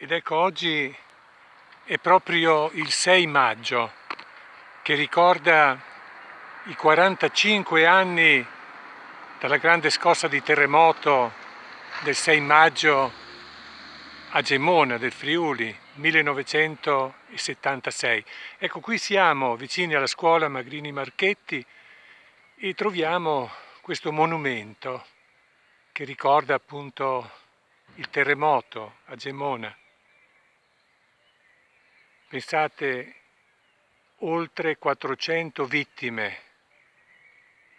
Ed ecco, oggi è proprio il 6 maggio, che ricorda i 45 anni dalla grande scossa di terremoto del 6 maggio a Gemona del Friuli, 1976. Ecco, qui siamo vicini alla scuola Magrini Marchetti e troviamo questo monumento che ricorda appunto il terremoto a Gemona. Pensate, oltre 400 vittime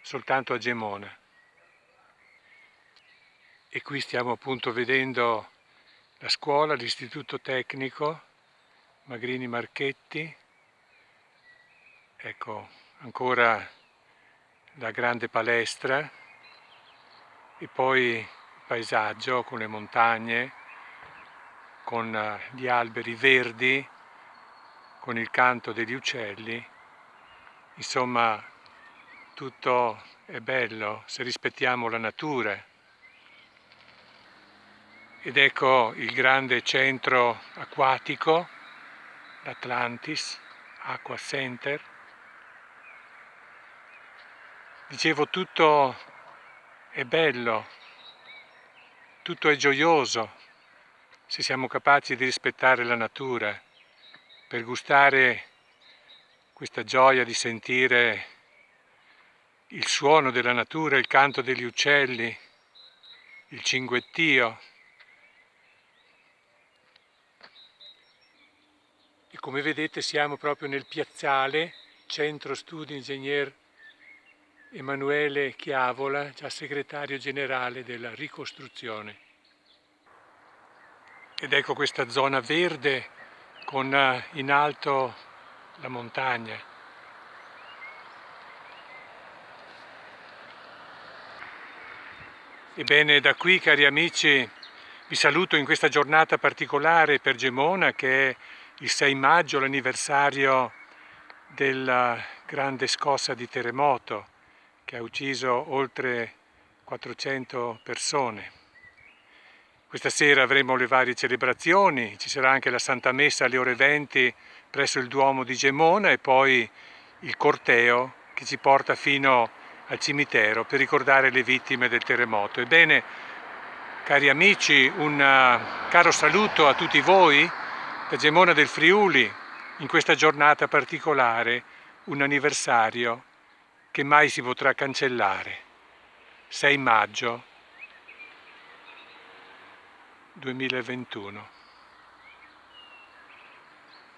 soltanto a Gemona. E qui stiamo appunto vedendo la scuola, l'istituto tecnico Magrini Marchetti. Ecco, ancora la grande palestra e poi il paesaggio con le montagne, con gli alberi verdi, con il canto degli uccelli. Insomma, tutto è bello se rispettiamo la natura. Ed ecco il grande centro acquatico, l'Atlantis Aqua Center. Dicevo, tutto è bello, tutto è gioioso se siamo capaci di rispettare la natura, per gustare questa gioia di sentire il suono della natura, il canto degli uccelli, il cinguettio. E come vedete siamo proprio nel piazzale, Centro Studi Ingegner Emanuele Chiavola, già segretario generale della ricostruzione. Ed ecco questa zona verde con in alto la montagna. Ebbene, da qui, cari amici, vi saluto in questa giornata particolare per Gemona, che è il 6 maggio, l'anniversario della grande scossa di terremoto che ha ucciso oltre 400 persone. Questa sera avremo le varie celebrazioni, ci sarà anche la Santa Messa alle ore 20 presso il Duomo di Gemona e poi il corteo che ci porta fino al cimitero per ricordare le vittime del terremoto. Ebbene, cari amici, un caro saluto a tutti voi da Gemona del Friuli in questa giornata particolare, un anniversario che mai si potrà cancellare. 6 maggio 2021.